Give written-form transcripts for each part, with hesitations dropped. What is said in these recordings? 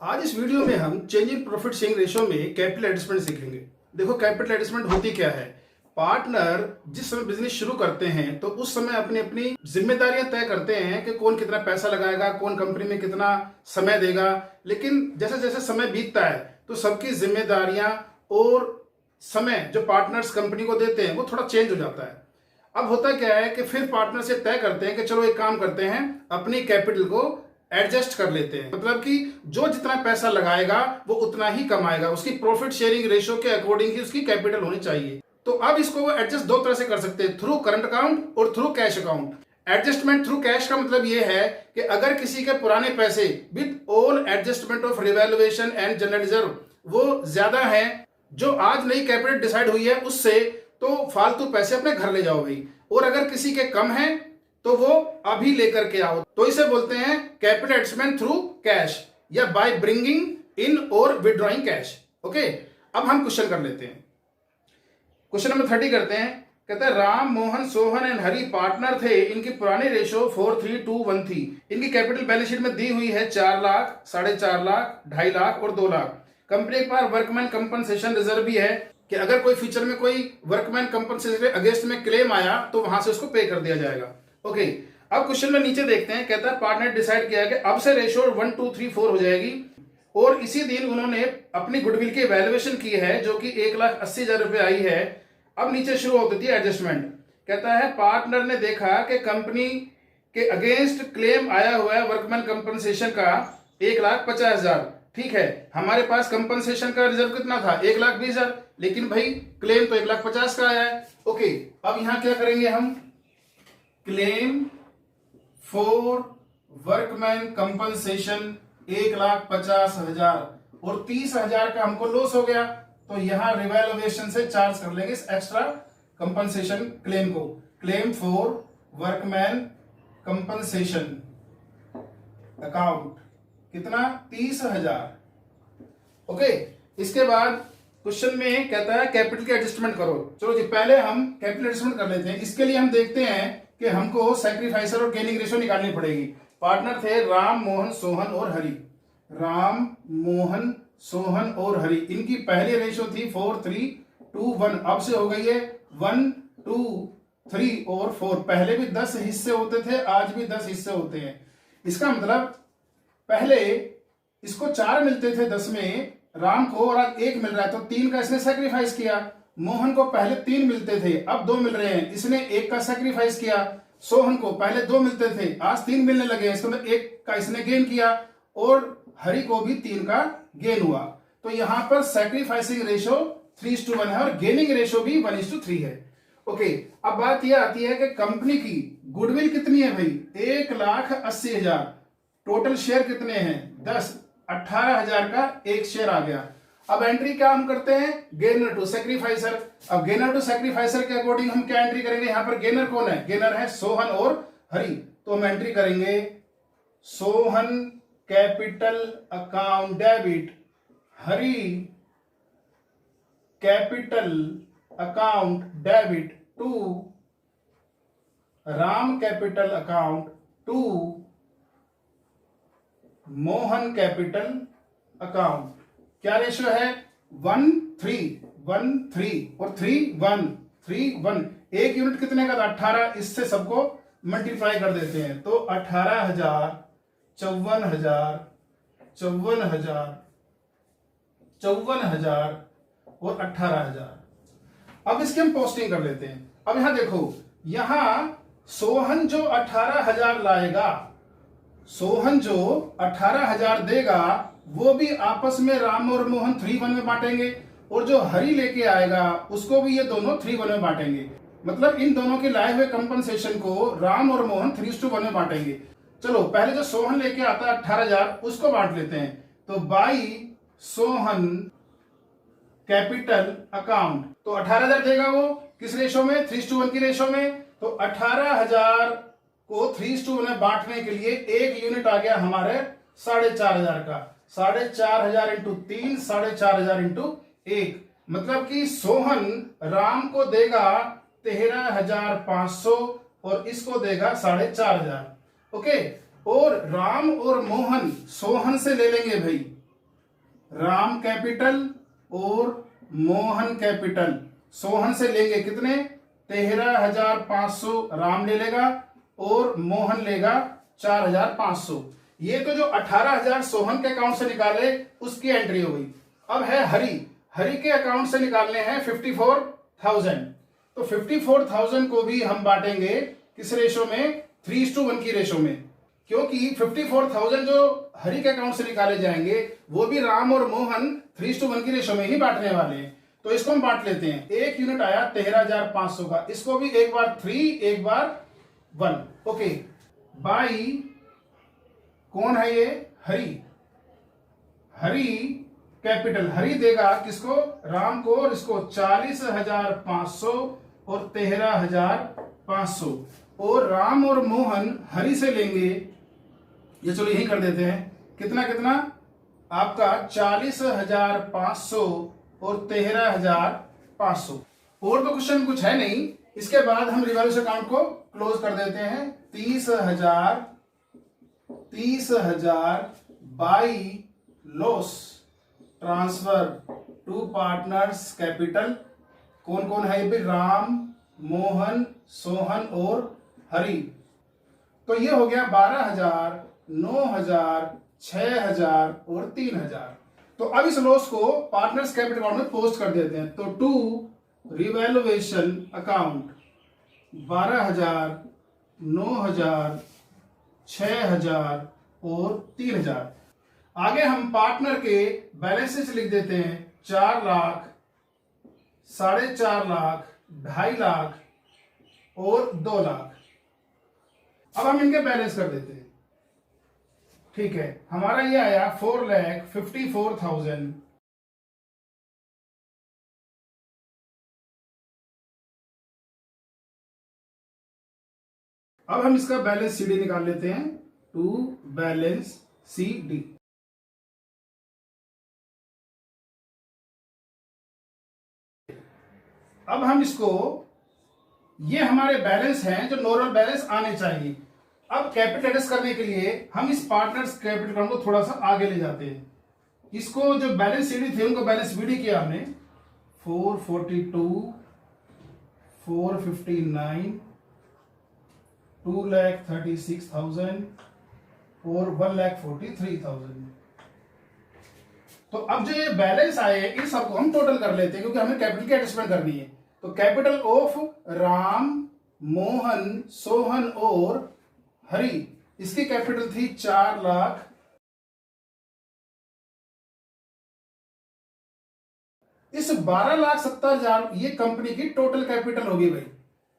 आज इस वीडियो में हम change in profit sharing ratio में कैपिटल एडजस्टमेंट सीखेंगे। देखो कैपिटल एडजस्टमेंट होती क्या है। पार्टनर जिस समय बिजनेस शुरू करते हैं तो उस समय अपनी अपनी जिम्मेदारियां तय करते हैं कि कौन कितना पैसा लगाएगा, कौन कंपनी में कितना समय देगा। लेकिन जैसे जैसे समय बीतता है तो सबकी जिम्मेदारियां और समय जो पार्टनर्स कंपनी को देते हैं वो थोड़ा चेंज हो जाता है। अब होता क्या है कि फिर पार्टनर से तय करते हैं कि चलो एक काम करते हैं, अपनी कैपिटल को एडजस्ट कर लेते हैं। मतलब कि जो जितना पैसा लगाएगा वो उतना ही कमाएगा, उसकी प्रॉफिट शेयरिंग रेशियो के अकॉर्डिंग ही उसकी कैपिटल होनी चाहिए। तो अब इसको वो एडजस्ट दो तरह से कर सकते हैं, थ्रू करंट अकाउंट और through cash account. Adjustment through cash का मतलब ये है कि अगर किसी के पुराने पैसे with all adjustment of revaluation and general reserve वो ज्यादा है जो आज नई कैपिटल डिसाइड हुई है उससे, तो फालतू पैसे अपने घर ले जाओ भाई। और अगर किसी के कम है तो वो अभी लेकर के आओ, तो इसे बोलते हैं कैपिटल एडजस्टमेंट थ्रू कैश या बाय ब्रिंगिंग इन और विड्रॉइंग कैश। ओके, अब हम क्वेश्चन कर लेते हैं। क्वेश्चन नंबर 30 करते हैं। कहते हैं राम, मोहन, सोहन एंड हरि पार्टनर थे। इनकी पुरानी रेशो 4:3:2:1 थी। इनकी कैपिटल बैलेंस शीट में दी हुई है 4 लाख, 4.5 लाख, 2.5 लाख और 2 लाख। कंपनी के पास वर्कमैन कंपनसेशन रिजर्व भी है कि अगर कोई फ्यूचर में कोई वर्कमैन कंपनसेशन के अगेंस्ट में क्लेम आया तो वहां से उसको पे कर दिया जाएगा। ओके, अब क्वेश्चन में नीचे देखते हैं। कहता है पार्टनर डिसाइड किया कि अब से रेशो 1, 2, 3, 4 हो जाएगी और इसी दिन उन्होंने अपनी गुडविल की वैल्यूएशन की है जो कि 1,80,000 रुपए आई है। अब नीचे शुरू होती थी एडजस्टमेंट। कहता है पार्टनर ने देखा कि कंपनी के अगेंस्ट क्लेम आया हुआ है वर्कमैन कंपनसेशन का 1,50,000। ठीक है, हमारे पास कंपनसेशन का रिजर्व कितना था 1,20,000, लेकिन भाई क्लेम तो 1,50,000 का आया है। ओके, अब यहां क्या करेंगे हम, क्लेम फॉर वर्कमैन कंपनसेशन 1,50,000 और 30,000 का हमको लॉस हो गया तो यहां रिवैल्यूएशन से चार्ज कर लेंगे इस एक्स्ट्रा कंपनसेशन क्लेम को। Claim for workman compensation account कितना 30,000। ओके, इसके बाद क्वेश्चन में कहता है कैपिटल की एडजस्टमेंट करो। चलो जी, पहले हम कैपिटल एडजस्टमेंट कर लेते हैं। इसके लिए हम देखते हैं कि हमको सैक्रिफाइसर और गेनिंग रेशियो निकालनी पड़ेगी। पार्टनर थे राम, मोहन, सोहन और हरि। राम, मोहन, सोहन और हरि, इनकी पहली रेशियो थी 4:3:2:1। अब से हो गई है 1, 2, 3 और 4। पहले भी 10 हिस्से होते थे, आज भी 10 हिस्से होते हैं। इसका मतलब पहले इसको 4 मिलते थे 10 में राम को, और आज 1 मिल रहा है तो 3 का इसने सैक्रिफाइस किया। मोहन को पहले 3 मिलते थे, अब 2 मिल रहे हैं, इसने 1 का सैक्रिफाइस किया। सोहन को पहले 2 मिलते थे, आज 3 मिलने लगे, इसके अंदर 1 का इसने गेन किया। और हरि को भी 3 का गेन हुआ। तो यहां पर सैक्रिफाइसिंग रेशियो 3:1 है और गेनिंग रेशियो भी 1:3 है। ओके, अब बात यह आती है कि कंपनी की गुडविल कितनी है भाई 1,80,000। टोटल शेयर कितने हैं 10, 18,000 का एक शेयर आ गया। अब एंट्री क्या हम करते हैं, गेनर टू सैक्रिफाइसर। अब गेनर टू सैक्रिफाइसर के अकॉर्डिंग हम क्या एंट्री करेंगे, यहां पर गेनर कौन है, गेनर है सोहन और हरि। तो हम एंट्री करेंगे Sohan capital account debit, Hari capital account debit to Ram capital account to Mohan capital account. क्या रेशियो है 1:3:1:3 और 3:1:3:1। एक यूनिट कितने का था 18, इससे सबको मल्टीप्लाई कर देते हैं तो 18,000, 54,000, 54,000, 54,000 और 18,000। अब इसकी हम पोस्टिंग कर लेते हैं। अब यहां देखो, यहां सोहन जो 18,000 लाएगा, सोहन जो 18,000 देगा वो भी आपस में राम और मोहन 3:1 में बांटेंगे, और जो हरि लेके आएगा उसको भी ये दोनों 3:1 में बांटेंगे। मतलब इन दोनों के लाए हुए कंपनसेशन को राम और मोहन 3:1 में बांटेंगे। चलो पहले जो सोहन लेके आता है 18,000 उसको बांट लेते हैं। तो बाई सोहन कैपिटल अकाउंट, तो 18,000 देगा वो किस रेशो में 3:1 की रेशो में। तो 18,000 को 3:1 में बांटने के लिए एक यूनिट आ गया हमारे 4,500 का। 4,500 इंटू 3, 4,500 इंटू 1। मतलब कि सोहन राम को देगा 13,500 और इसको देगा 4,500। ओके, और राम और मोहन सोहन से ले लेंगे भाई राम कैपिटल और मोहन कैपिटल। सोहन से लेंगे कितने, 13,500 राम ले लेगा और मोहन लेगा 4,500। ये तो जो 18,000 सोहन के अकाउंट से निकाले उसकी एंट्री हो गई। अब है हरि, हरि के अकाउंट से निकालने हैं 54,000। तो 54,000 को भी हम बांटेंगे किस रेशो में, 3:1 की रेशो में, क्योंकि 54,000 जो हरि के अकाउंट से निकाले जाएंगे वो भी राम और मोहन 3:1 की रेशो में ही बांटने वाले हैं। तो इसको हम बांट लेते हैं। एक यूनिट आया 13,500 का, इसको भी एक बार 3 एक बार 1। ओके, बाई कौन है ये, हरि, हरि कैपिटल, हरि देगा किसको, राम को, और इसको 40,500 और 13,500। और राम और मोहन हरि से लेंगे, ये चलो यही कर देते हैं, कितना कितना आपका 40,500 और 13,500। और तो क्वेश्चन कुछ है नहीं। इसके बाद हम रिवॉल्यूशन अकाउंट को क्लोज कर देते हैं। 30,000 by loss transfer to partners capital. कौन कौन है ये भी, राम, मोहन, सोहन और हरि। तो ये हो गया 12,000, 9,000, 6,000 और 3,000। तो अब इस लॉस को पार्टनर्स कैपिटल अकाउंट में पोस्ट कर देते हैं। तो टू रिवैल्यूएशन अकाउंट 12,000, 9,000, 6,000 और 3,000। आगे हम पार्टनर के बैलेंसेस लिख देते हैं। 4 लाख, 4.5 लाख, 2.5 लाख और 2 लाख। अब हम इनके बैलेंस कर देते हैं। ठीक है, हमारा ये आया 4,54,000। अब हम इसका बैलेंस सीडी निकाल लेते हैं। टू बैलेंस सीडी, अब हम इसको, ये हमारे बैलेंस हैं जो नॉर्मल बैलेंस आने चाहिए। अब कैपिटल एडजस्ट करने के लिए हम इस पार्टनर्स कैपिटल अकाउंट को थोड़ा सा आगे ले जाते हैं। इसको जो बैलेंस सीडी थे उनको बैलेंस बीडी किया हमने। 442, 459, 2,36,000 और 1,43,000। तो अब जो ये बैलेंस आए इन सबको हम टोटल कर लेते हैं, क्योंकि हमें कैपिटल की एडजस्टमेंट करनी है। तो कैपिटल ऑफ राम, मोहन, सोहन और हरि, इसकी कैपिटल थी 4 लाख। इस 12,70,000 ये कंपनी की टोटल कैपिटल होगी भाई,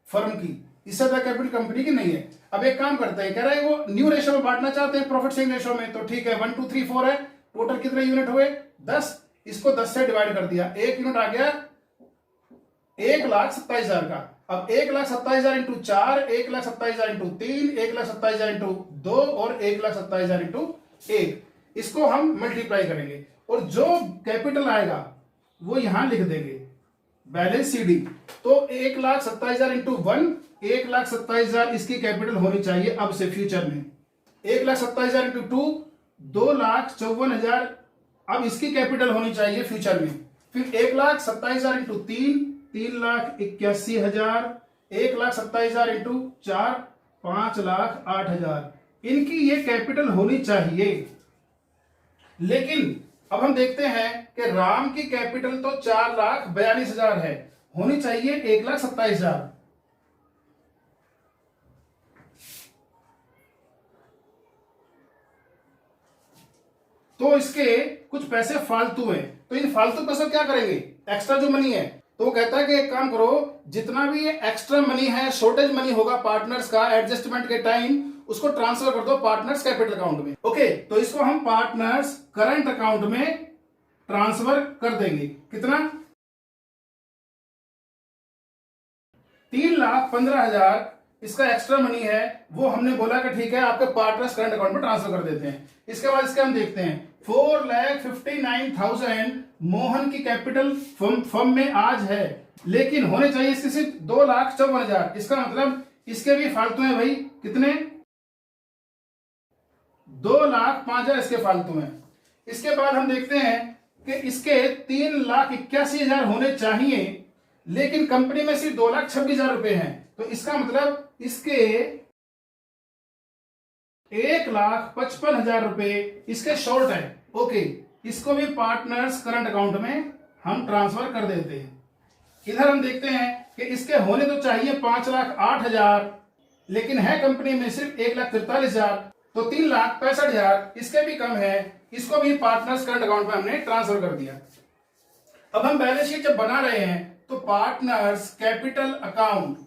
फर्म की। इससे ज्यादा कैपिटल कंपनी की नहीं है। अब एक काम करते हैं, कह रहा है वो न्यू रेशो में बांटना चाहते हैं, प्रॉफिट शेयरिंग रेशो में। तो ठीक है, 1 2 3 4 है, टोटल कितने यूनिट हुए, 10। इसको 10 से डिवाइड कर दिया, एक यूनिट आ गया 1,27,000 का। अब 1,27,000 इंटू 4, 1,27,000 इंटू 3, 1,27,000 इंटू 2 और 1,27,000 इंटू 1। इसको हम मल्टीप्लाई करेंगे और जो कैपिटल आएगा वो यहां लिख देंगे, बैलेंस सीडी। तो 1,27,000 इंटू 1, 1,27,000 इसकी कैपिटल होनी चाहिए अब से फ्यूचर में। 1,27,000 इंटू 2, 2,54,000 अब इसकी कैपिटल होनी चाहिए फ्यूचर में। फिर 1,27,000 इंटू 3, 3,81,000, 1,27,000 इंटू 4, 5,08,000 इनकी ये कैपिटल होनी चाहिए। लेकिन अब हम देखते हैं कि राम की कैपिटल तो 4,42,000 है, होनी चाहिए 1,27,000। तो इसके कुछ पैसे फालतू हैं, तो इन फालतू पैसों क्या करेंगे, एक्स्ट्रा जो मनी है। तो वो कहता है कि एक काम करो, जितना भी ये एक्स्ट्रा मनी है, शॉर्टेज मनी होगा पार्टनर्स का एडजस्टमेंट के टाइम, उसको ट्रांसफर कर दो पार्टनर्स कैपिटल अकाउंट में। ओके, तो इसको हम पार्टनर्स करंट अकाउंट में ट्रांसफर कर देंगे। कितना, 3,15,000 इसका एक्स्ट्रा मनी है, वो हमने बोला कि ठीक है आपके पार्टनर्स करंट अकाउंट में ट्रांसफर कर देते हैं। इसके बाद इसके हम देखते हैं 4,59,000 मोहन की कैपिटल फर्म में आज है, लेकिन होने चाहिए इसके सिर्फ 2,54,000। इसका मतलब इसके भी फालतू हैं भाई, कितने, 2,05,000 इसके फालतू हैं। इसके बाद हम देखते हैं कि इसके 3,81,000 होने चाहिए, लेकिन कंपनी में सिर्फ 2,26,000 रुपए हैं, तो इसका मतलब इसके 1,55,000 रुपए इसके शॉर्ट है। ओके, इसको भी पार्टनर्स करंट अकाउंट में हम ट्रांसफर कर देते हैं। इधर हम देखते हैं कि इसके होने तो चाहिए 5,08,000, लेकिन है कंपनी में सिर्फ 1,43,000, तो 3,65,000 इसके भी कम है, इसको भी पार्टनर्स करंट अकाउंट में हमने ट्रांसफर कर दिया। अब हम बैलेंस शीट जब बना रहे हैं तो partners capital account,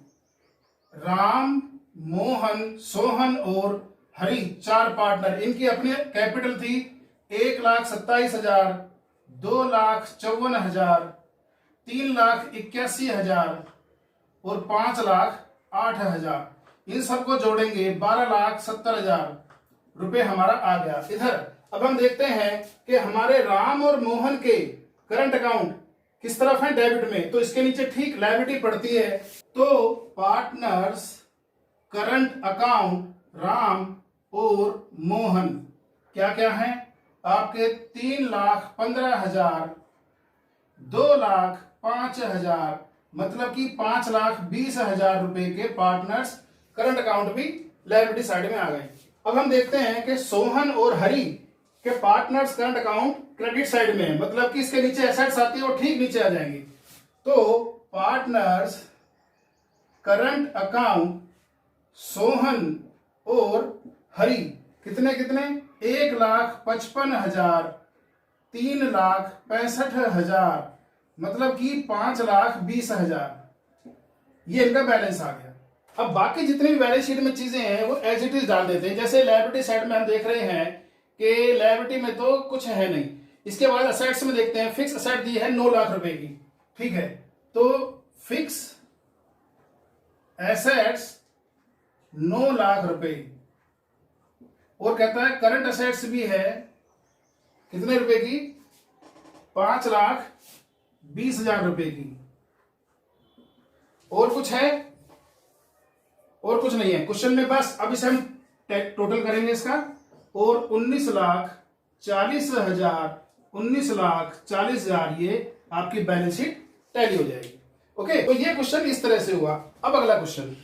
Ram, Mohan, Sohan और हरी 4 पार्टनर, इनकी अपनी कैपिटल थी 1,27,000, 2,54,000, 3,81,000 और 5,08,000। इन सबको जोड़ेंगे 12,70,000 रुपए हमारा आ गया। इधर अब हम देखते हैं कि हमारे राम और मोहन के करंट अकाउंट किस तरफ है, डेबिट में, तो इसके नीचे ठीक लायबिलिटी पड़ती है। तो पार्टनर्स करंट अकाउंट राम और मोहन क्या क्या है आपके, 3,15,000, 2,05,000, मतलब कि 5,20,000 रुपए के पार्टनर्स करंट अकाउंट भी लायबिलिटी साइड में आ गए। अब हम देखते हैं कि सोहन और हरी के partners current account credit side में है, मतलब कि इसके नीचे एसेट्स आती है वो ठीक नीचे आ जाएंगी। तो पार्टनर्स करंट अकाउंट सोहन और हरी कितने कितने, 1,55,000, 3,65,000, मतलब कि 5,20,000, ये इनका बैलेंस आ गया। अब बाकी जितनी भी बैलेंस शीट में चीजें हैं वो एज इट इज डाल देते हैं। जैसे लायबिलिटी साइड में हम देख रहे हैं कि लायबिलिटी में तो कुछ है नहीं। इसके बाद असेट्स में देखते हैं, फिक्स असेट दी है 9 लाख रुपए की, ठीक है, तो फिक्स एसेट्स 9 लाख रुपए, और कहता है करंट असेट्स भी है कितने रुपए की, 5,20,000 रुपए की। और कुछ है, और कुछ नहीं है क्वेश्चन में, बस अब इसे हम टोटल करेंगे इसका, और 19,40,000 ये आपकी बैलेंस शीट टैली हो जाएगी। ओके, तो ये क्वेश्चन इस तरह से हुआ। अब अगला क्वेश्चन,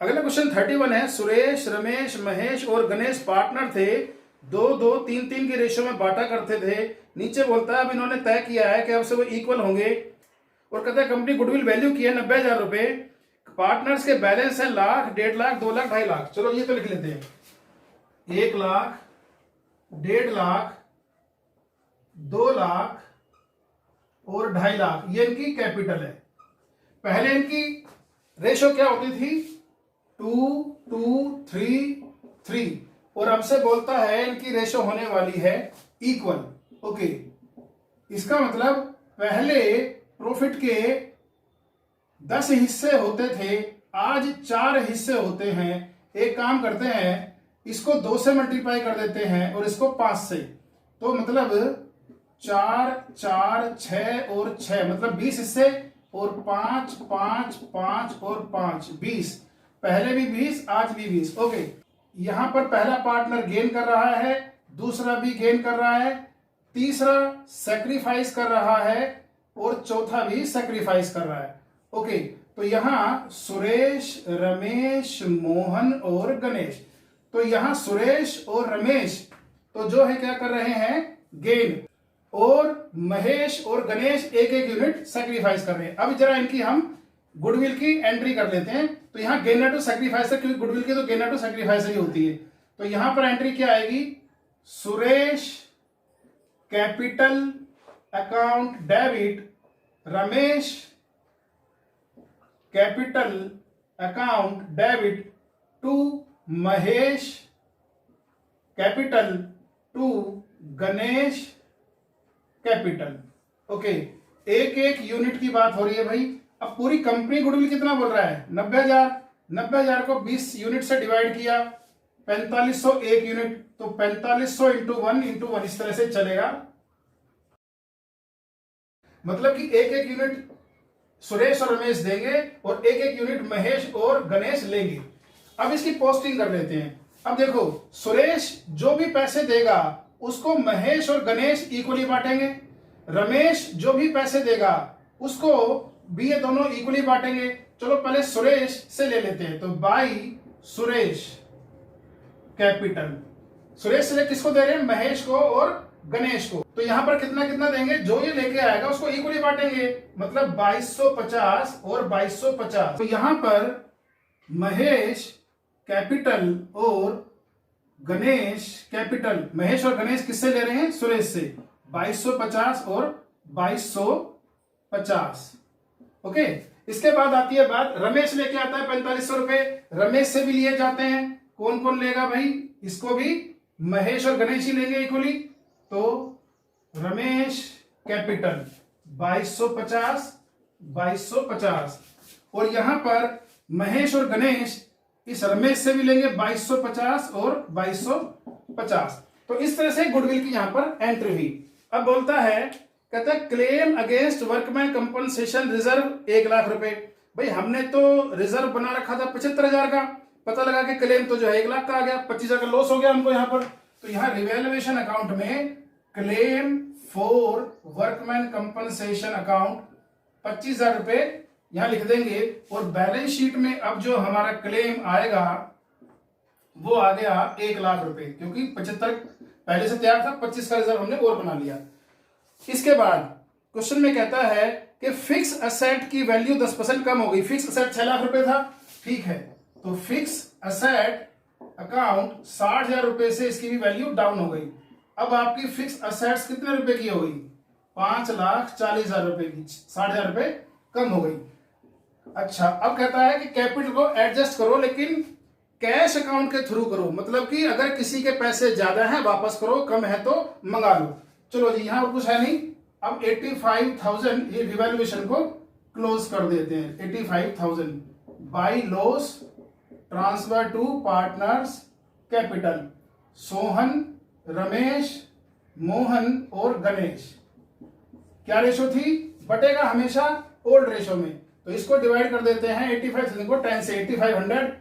अगला क्वेश्चन 31 है। सुरेश, रमेश, महेश और गणेश पार्टनर थे, 2-2-3-3 के रेशियो में बांटा करते थे। नीचे बोलता है अब इन्होंने तय किया है कि अब से वो इक्वल होंगे, और कहता है कंपनी गुडविल वैल्यू की है 90,000 रुपए, पार्टनर्स के बैलेंस है 1,00,000, 1,50,000, 2,00,000, 2,50,000। चलो ये तो लिख लेते हैं, 1,00,000, 1,50,000, 2,00,000 और 2,50,000, ये इनकी कैपिटल है। पहले इनकी रेशो क्या होती थी, 2-2-3-3, और हमसे बोलता है इनकी रेशो होने वाली है इक्वल। ओके, इसका मतलब पहले प्रॉफिट के 10 हिस्से होते थे, आज 4 हिस्से होते हैं। एक काम करते हैं, इसको 2 से मल्टीप्लाई कर देते हैं और इसको 5 से, तो मतलब 4, 4, 6 और 6, मतलब 20 हिस्से, और 5, 5, 5 और 5, 20। पहले भी 20, आज भी 20। ओके, यहां पर पहला पार्टनर गेन कर रहा है, दूसरा भी गेन कर रहा है, तीसरा सैक्रिफाइस कर रहा है, और चौथा भी सैक्रिफाइस कर रहा है। ओके, तो यहां सुरेश, रमेश, मोहन और गणेश, तो यहां सुरेश और रमेश तो जो है क्या कर रहे हैं, गेन, और महेश और गणेश एक एक यूनिट सैक्रिफाइस कर रहे हैं। अब जरा इनकी हम गुडविल की एंट्री कर लेते हैं। तो यहां गेनर टू सैक्रिफाइस है, क्योंकि गुडविल की तो गेनर टू सैक्रिफाइस ही होती है। तो यहां पर एंट्री क्या आएगी, Suresh capital account debit, Ramesh capital account debit to Mahesh capital to Ganesh capital. Okay, एक एक यूनिट की बात हो रही है भाई। अब पूरी कंपनी गुडविल कितना बोल रहा है, 90,000। 90,000 को 20 यूनिट से डिवाइड किया, 4500 एक यूनिट, तो 4500 इंटू 1 इस तरह से चलेगा। मतलब कि एक एक यूनिट सुरेश और रमेश देंगे और एक एक यूनिट महेश और गणेश लेंगे। अब इसकी पोस्टिंग कर लेते हैं। अब देखो, सुरेश जो भी पैसे देगा उसको महेश और गणेश इक्वली बांटेंगे, रमेश जो भी पैसे देगा उसको भी ये दोनों इक्वली बांटेंगे। चलो पहले सुरेश से ले लेते हैं, तो बाई सुरेश कैपिटल। सुरेश से किसको दे रहे हैं? महेश को और गणेश को। तो यहां पर कितना कितना देंगे? जो ये लेके आएगा उसको इक्वली बांटेंगे, मतलब 2250 और 2250। तो यहां पर महेश कैपिटल और गणेश कैपिटल, महेश और गणेश किससे ले रहे हैं? सुरेश से। 2250 और 2250। ओके, इसके बाद आती है बात, रमेश लेके आता है 4500 रुपए, रमेश से भी लिए जाते हैं। कौन कौन लेगा भाई? इसको भी महेश और गणेश ही लेंगे इक्वली। तो रमेश कैपिटल 2250 2250, और यहां पर महेश और गणेश इस रमेश से भी लेंगे 2250 और 2250। तो इस तरह से गुडविल की यहां पर एंट्री हुई। अब बोलता है, कहता है claim against workman compensation reserve 1 lakh रुपए। भाई हमने तो रिजर्व बना रखा था 75,000 का, पता लगा कि क्लेम तो जो है 1 लाख का आ गया, 25,000 का लॉस हो गया हमको यहाँ पर। तो यहाँ रिवैल्यूएशन अकाउंट में claim for workman compensation account 25,000 रुपए यहां लिख देंगे, और बैलेंस शीट में अब जो हमारा क्लेम आएगा वो आ गया 1 लाख रुपए, क्योंकि 75 पहले से तैयार था, 25 का रिजर्व हमने और बना लिया। इसके बाद क्वेश्चन में कहता है कि फिक्स असेट की वैल्यू 10% कम हो गई। फिक्स असेट 6 लाख रुपए था, ठीक है, तो फिक्स असेट अकाउंट 60,000 रुपए से इसकी भी वैल्यू डाउन हो गई। अब आपकी फिक्स असेट्स कितने रुपए की हो गई? 5,40,000 रुपए की, 60,000 रुपए कम हो गई। अच्छा, अब कहता है कि कैपिटल को एडजस्ट करो, लेकिन कैश अकाउंट के थ्रू करो, मतलब कि अगर किसी के पैसे ज्यादा हैं वापस करो, कम है तो मंगा लो। चलो जी, यहां पर कुछ है नहीं। अब 85,000 ये रिवैल्यूएशन को क्लोज कर देते हैं। 85,000 by loss transfer to partners capital. Sohan, Ramesh, Mohan और गणेश, क्या रेशो थी? बटेगा हमेशा ओल्ड रेशो में, तो इसको डिवाइड कर देते हैं 85,000 को 10 से। 8500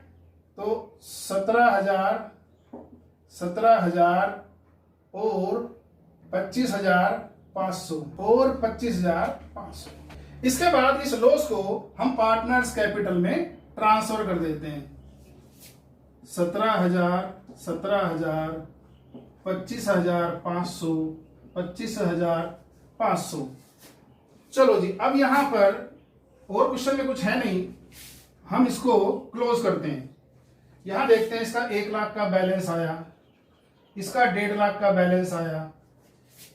तो 17,000 और 25,500 और 25,500। इसके बाद इस लॉस को हम पार्टनर्स कैपिटल में ट्रांसफर कर देते हैं। 17,000 25,500 25,500। चलो जी, अब यहां पर और क्वेश्चन में कुछ है नहीं, हम इसको क्लोज करते हैं। यहां देखते हैं, इसका 1 लाख का बैलेंस आया, इसका 1.5 लाख का बैलेंस आया,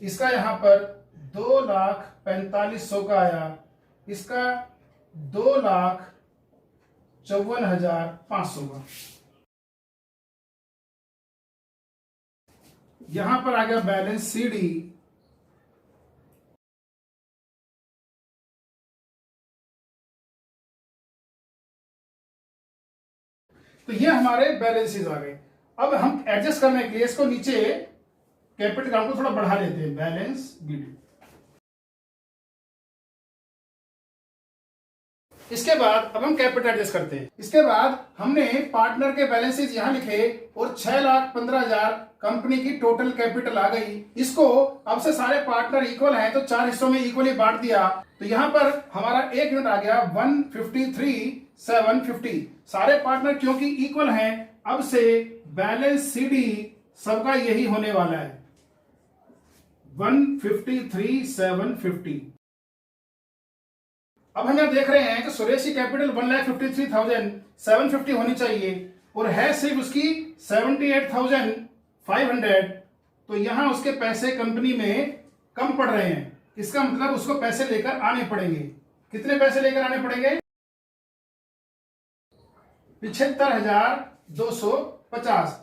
इसका यहां पर 2,45,000 का आया, इसका 2,54,500 का। यहां पर आ गया बैलेंस सीडी, तो ये हमारे बैलेंसेस आ गए। अब हम एडजस्ट करने के लिए इसको नीचे कैपिटल अकाउंट को थोड़ा बढ़ा लेते हैं, बैलेंस बीडी। इसके बाद अब हम कैपिटल एडजस्ट करते हैं। इसके बाद हमने पार्टनर के बैलेंसेस यहां लिखे और 6,15,000 कंपनी की टोटल कैपिटल आ गई। इसको अब से सारे पार्टनर इक्वल हैं तो 4 हिस्सों में इक्वली बांट दिया। तो यहां पर हमारा एक यूनिट आ गया 153,750। सारे पार्टनर क्योंकि इक्वल हैं, अब से बैलेंस सीडी सबका यही होने वाला है, 153,750। अब हम यहां देख रहे हैं कि सुरेश की कैपिटल 1,53,750 होनी चाहिए और है सिर्फ उसकी 78,500। तो यहां उसके पैसे कंपनी में कम पड़ रहे हैं, इसका मतलब उसको पैसे लेकर आने पड़ेंगे। कितने पैसे लेकर आने पड़ेंगे? 75,250।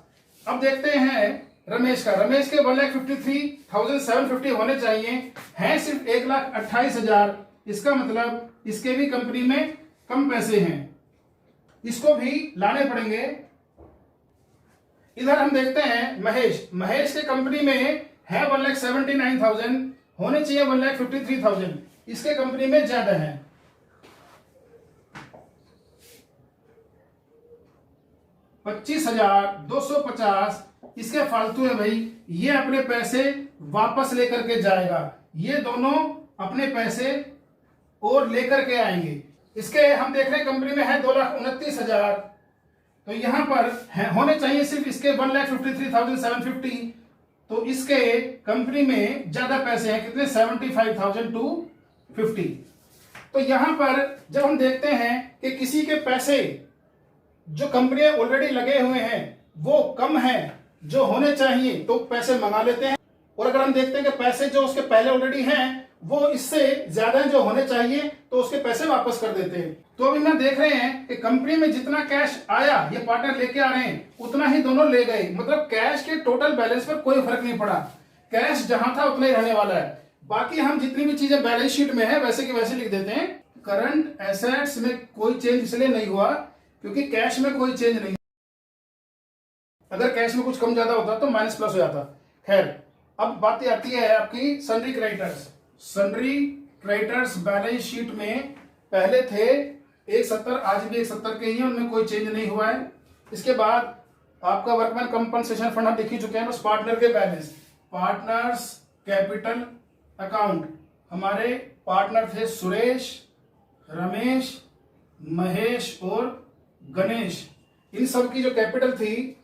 अब देखते हैं रमेश का। रमेश के 1,53,750 होने चाहिए, हैं सिर्फ 1,28,000। इसका मतलब इसके भी कंपनी में कम पैसे हैं, इसको भी लाने पड़ेंगे। इधर हम देखते हैं महेश के कंपनी में है 1,79,000, होने चाहिए 1,53,000, इसके कंपनी में ज्यादा है। 25,250 इसके फालतू है भाई, ये अपने पैसे वापस लेकर के जाएगा, ये दोनों अपने पैसे और लेकर के आएंगे। इसके हम देख रहे हैं कंपनी में है 2,29,000, तो यहां पर होने चाहिए सिर्फ इसके 1,53,750, तो इसके कंपनी में ज्यादा पैसे हैं, कितने 75,250। तो यहां पर जब हम देखते हैं कि किसी के पैसे जो कंपनी ऑलरेडी लगे हुए हैं वो कम है जो होने चाहिए, तो पैसे मंगा लेते हैं, और अगर हम देखते हैं कि पैसे जो उसके पहले ऑलरेडी हैं वो इससे ज्यादा जो होने चाहिए तो उसके पैसे वापस कर देते हैं। तो अभी हम देख रहे हैं कि कंपनी में जितना कैश आया ये पार्टनर लेके आ रहे हैं, उतना ही दोनों ले गए, मतलब कैश के टोटल बैलेंस पर कोई फर्क नहीं पड़ा, कैश जहां था उतना ही रहने वाला है। बाकी हम जितनी भी चीजें बैलेंस शीट में है वैसे की वैसे लिख देते हैं। करंट एसेट्स में कोई चेंज इसलिए नहीं हुआ क्योंकि कैश में कोई चेंज नहीं, अगर कैश में कुछ कम ज्यादा होता तो माइनस प्लस हो जाता। खैर, अब बात आती है आपकी sundry creditors. Sundry creditors balance sheet में पहले थे 170, आज भी 170 के ही हैं, उनमें कोई चेंज नहीं हुआ है। इसके बाद आपका वर्कमैन कंपनसेशन फंड हम देख ही चुके हैं, बस पार्टनर के बैलेंस, पार्टनर्स कैपिटल अकाउंट, हमारे पार्टनर थे सुरेश, रमेश, महेश और गणेश, इन सब की जो कैपिटल थी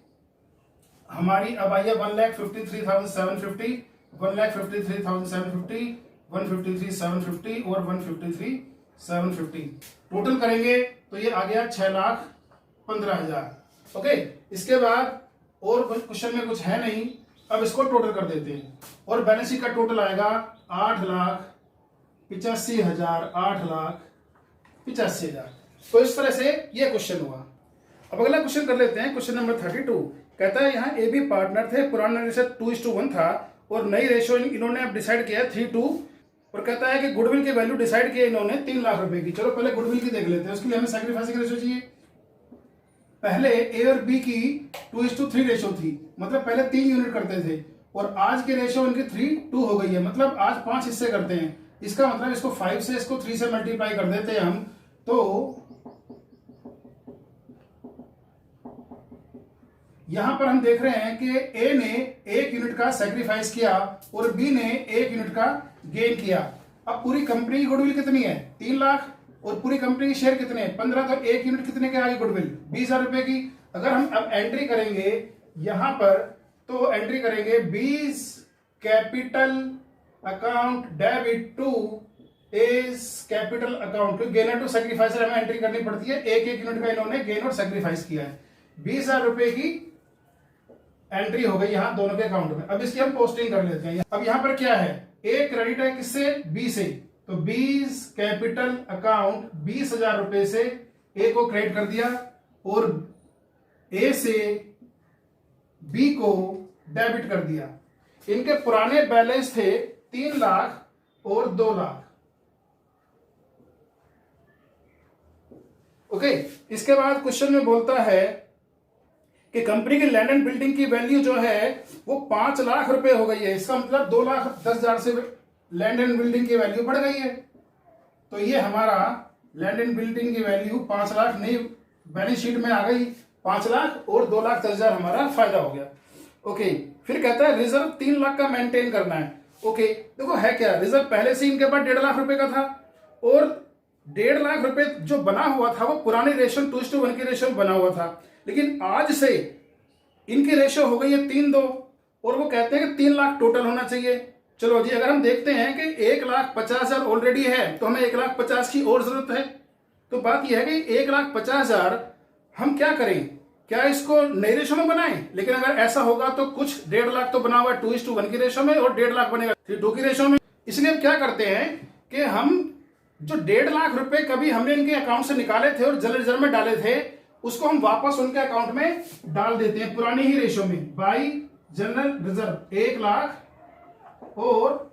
हमारी अब आई है 1,53,750, 1,53,750, 153,750 और 153,750। टोटल करेंगे तो ये आ गया 6,15,000। ओके, इसके बाद और क्वेश्चन में कुछ है नहीं, अब इसको टोटल कर देते हैं और बैलेंस शीट का टोटल आएगा 8,85,000, 8,85,000। तो इस तरह से ये क्वेश्चन हुआ। अब अगला क्वेश्चन कर लेते हैं, क्वेश्चन नंबर 32। कहता है यहाँ ए बी पार्टनर थे, पुराना रेशो 2:1 था और नई रेशो इन्होंने अब डिसाइड किया 3:2, और कहता है कि गुडविल की वैल्यू डिसाइड किया इन्होंने 3 लाख रुपए की। चलो पहले गुडविल की देख लेते हैं, उसके लिए हमें सैक्रिफाइसिंग रेशो चाहिए। पहले ए और बी की 2:3 रेशो थी, मतलब पहले 3 यूनिट करते थे और आज की रेशो इनकी 3:2 हो गई है, मतलब आज 5 हिस्से करते हैं। इसका मतलब इसको 5 से इसको 3 से मल्टीप्लाई कर देते हैं हम, तो यहां पर हम देख रहे हैं कि ए ने 1 यूनिट का सैक्रिफाइस किया और बी ने 1 यूनिट का गेन किया। अब पूरी कंपनी की गुडविल कितनी है 3 लाख और पूरी कंपनी की शेयर कितने हैं 15, तो 1 यूनिट कितने के आगे गुडविल 20,000 रुपए की। अगर हम अब एंट्री करेंगे यहां पर तो एंट्री करेंगे 20 capital account debit to A's capital account, क्योंकि गेनर टू सैक्रिफाइसर हमें एंट्री करनी पड़ती है। 1-1 यूनिट का इन्होंने गेन और सैक्रिफाइस किया है, 20,000 रुपए की एंट्री हो गई यहां दोनों के अकाउंट में। अब इसकी हम पोस्टिंग कर लेते हैं। अब यहां पर क्या है, ए क्रेडिट है किससे बी से, तो 20 कैपिटल अकाउंट 20,000 रुपए से ए को क्रेडिट कर दिया और ए से बी को डेबिट कर दिया। इनके पुराने बैलेंस थे 3 लाख और 2 लाख। ओके, इसके बाद क्वेश्चन में बोलता है कि कंपनी की लैंड एंड बिल्डिंग की वैल्यू जो है वो 5 लाख रुपए हो गई है। इसका मतलब 2,10,000 से लैंड एंड बिल्डिंग की वैल्यू बढ़ गई है। तो ये हमारा लैंड एंड बिल्डिंग की वैल्यू 5 लाख नहीं बैलेंस शीट में आ गई, 5 लाख और 2,10,000 हमारा फायदा हो गया। ओके, फिर कहता है रिजर्व 3 लाख का मेंटेन करना है। ओके, देखो है क्या, रिजर्व पहले से इनके पास 1.5 लाख रुपए का था और 1.5 लाख रुपए जो बना हुआ था वो पुरानी रेशो 2:1 की रेशो बना हुआ था, लेकिन आज से इनकी रेशो हो गई है 3:2 और वो कहते हैं कि 3 लाख टोटल होना चाहिए। चलो जी, अगर हम देखते हैं कि 1,50,000 ऑलरेडी है तो हमें 1,50,000 की और जरूरत है। तो बात यह है कि 1,50,000 हम क्या करें, क्या इसको नई रेशो में बनाएं? लेकिन अगर ऐसा होगा तो कुछ 1.5 लाख तो बना हुआ है 2:1 की रेशो में और 1.5 लाख बनेगा 3:2 की रेशो में। इसलिए हम क्या करते हैं कि हम जो 1.5 लाख रुपए कभी हमने इनके अकाउंट से निकाले थे और जनरल रिजर्व में डाले थे उसको हम वापस उनके अकाउंट में डाल देते हैं पुरानी ही रेशो में, बाई जनरल रिजर्व 1 लाख और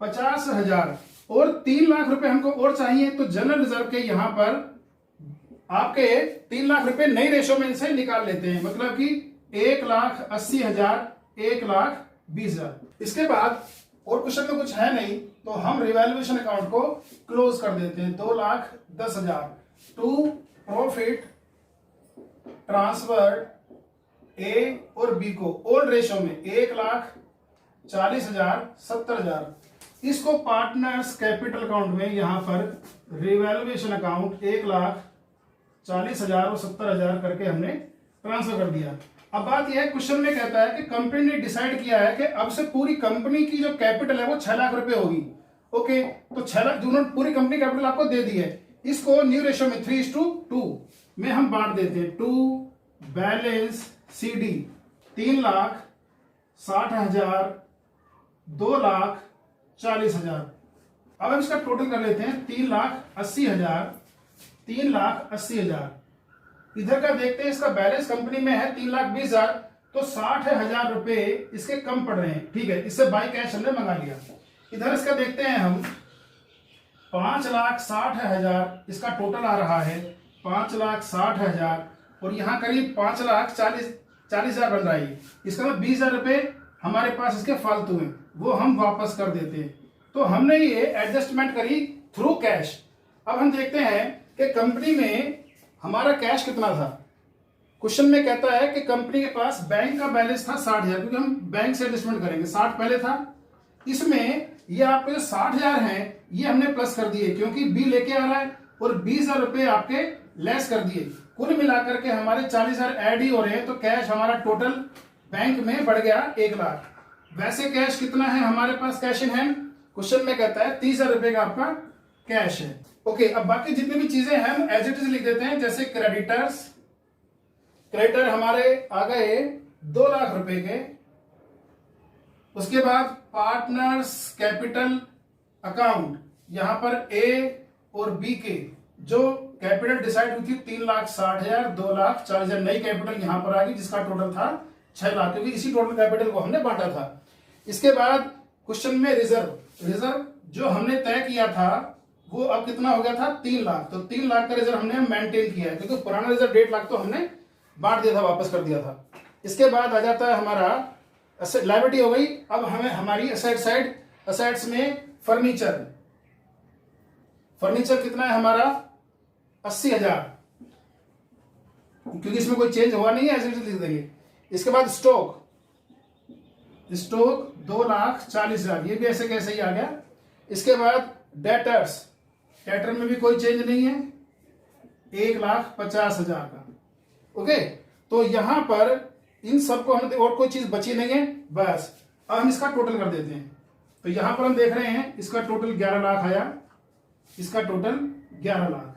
50,000 और 3 लाख रुपए हमको और चाहिए, तो जनरल रिजर्व के यहां पर आपके 3 लाख रुपए नई रेशो में इनसे निकाल लेते हैं, मतलब कि 1,80,000, 1,20,000। इसके बाद और क्वेश्चन में कुछ है नहीं तो हम रिवैल्यूएशन अकाउंट को क्लोज कर देते हैं। 2,10,000 टू प्रॉफिट ट्रांसफर ए और बी को ओल्ड रेशो में 1,40,000 70,000, इसको पार्टनर्स कैपिटल अकाउंट में यहां पर रिवैल्यूएशन अकाउंट 1,40,000 और 70,000 करके हमने ट्रांसफर कर दिया। अब बात यह है, क्वेश्चन में कहता है कि कंपनी ने डिसाइड किया है कि अब से पूरी कंपनी की जो कैपिटल है वो 6 लाख रुपए होगी। ओके, तो 6 लाख जो उन्होंने पूरी कंपनी कैपिटल आपको दे दी है, इसको न्यू रेशो में 3:2 में हम बांट देते हैं। 2 बैलेंस CD 3,60,000 2,40,000। अब हम इसका टोटल कर लेते हैं 3,80,000 3,80,000। इधर का देखते हैं, इसका बैलेंस कंपनी में है 3,20,000, तो 60,000 रुपए इसके कम पड़ रहे हैं। ठीक है, इससे बाई कैश हमने मंगा लिया। इधर इसका देखते हैं हम 5,60,000 इसका टोटल आ रहा है, 5,60,000 और यहाँ करीब 5,40,000 बन रहा है। इसका मतलब 20,000 रुपए हमारे पास इसके फालतू हैं, वो हम वापस कर देते हैं। तो हमने ये एडजस्टमेंट करी थ्रू कैश। अब हम देखते हैं कि कंपनी में हमारा कैश कितना था। क्वेश्चन में कहता है कि कंपनी के पास बैंक का बैलेंस था 60,000, क्योंकि हम बैंक से एडजस्टमेंट करेंगे। 60 पहले था, इसमें ये आपके जो 60,000 हैं ये हमने प्लस कर दिए क्योंकि बी लेके आ रहा है, और 20,000 रुपए आपके लेस कर दिए। कुल मिलाकर के हमारे 40,000 ऐड ही हो रहे हैं, तो कैश हमारा टोटल बैंक में बढ़ गया 1 लाख। वैसे कैश कितना है हमारे पास कैश इन हैंड, क्वेश्चन में कहता है 30,000 रुपए का आपका कैश है। ओके, अब बाकी जितनी भी चीजें हैं हम एज इट इज लिख देते हैं। जैसे क्रेडिटर हमारे आ गए 2 लाख रुपए के। उसके बाद पार्टनर्स कैपिटल अकाउंट, यहां पर ए और बी के जो कैपिटल डिसाइड हुई थी 3,60,000 2,40,000, नई कैपिटल यहां पर आ गई जिसका टोटल था 6 लाख, क्योंकि इसी टोटल कैपिटल को हमने बांटा था। इसके बाद क्वेश्चन में रिजर्व जो हमने तय किया था वो अब कितना हो गया था 3 लाख, तो 3 लाख का रिजर्व हमने मेंटेन किया है, क्योंकि पुराना रिजर्व 1.5 लाख तो हमने बांट दिया था, वापस कर दिया था। इसके बाद आ जाता है हमारा लायबिलिटी हो गई। अब हमें हमारी असेट्स में फर्नीचर कितना है हमारा 80,000, क्योंकि इसमें कोई चेंज हुआ नहीं है, ऐसे लिख देंगे। इसके बाद स्टॉक 2,40,000, ये भी ऐसे कैसे ही आ गया। इसके बाद डेटर में भी कोई चेंज नहीं है, 1,50,000 का। ओके, तो यहां पर इन सबको हम और कोई चीज बची नहीं है, बस अब हम इसका टोटल कर देते हैं। तो यहां पर हम देख रहे हैं इसका टोटल 11 लाख आया, इसका टोटल 11 लाख।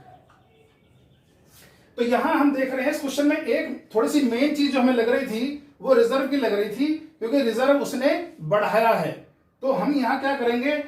तो यहां हम देख रहे हैं इस क्वेश्चन में एक थोड़ी सी मेन चीज जो हमें लग रही थी वो रिजर्व की लग रही थी, क्योंकि रिजर्व उसने बढ़ाया है। तो हम यहां क्या करेंगे,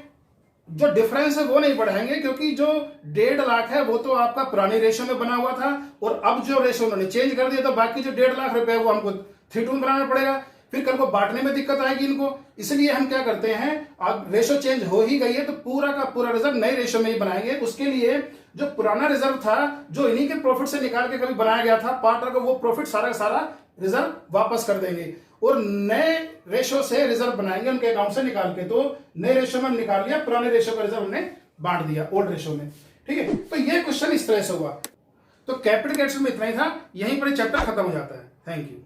जो डिफरेंस है वो नहीं बढ़ाएंगे, क्योंकि जो 1.5 लाख है वो तो आपका पुराने रेशो में बना हुआ था, और अब जो रेशो उन्होंने चेंज कर दिया, तो बाकी जो 1.5 लाख रुपए है वो हमको 3:2 में बनाना पड़ेगा, फिर कल को बांटने में दिक्कत आएगी इनको। इसलिए हम क्या करते हैं, अब रेशो चेंज हो ही गई है तो पूरा का पूरा रिजर्व नए रेशो में ही बनाएंगे। उसके लिए जो पुराना रिजर्व था, जो इन्हीं के प्रॉफिट से निकाल के कभी बनाया गया था पार्टनर को, वो प्रॉफिट सारा का सारा रिजर्व वापस कर देंगे, और नए रेशो से रिजर्व बनाएंगे उनके अकाउंट से निकाल के। तो नए रेशो में निकाल लिया, पुराने रेशो का रिजर्व हमने बांट दिया ओल्ड रेशो में। ठीक है, तो ये क्वेश्चन इस तरह से हुआ। तो कैपिटल कैश में इतना ही था, यहीं पर चैप्टर खत्म हो जाता है। Thank you.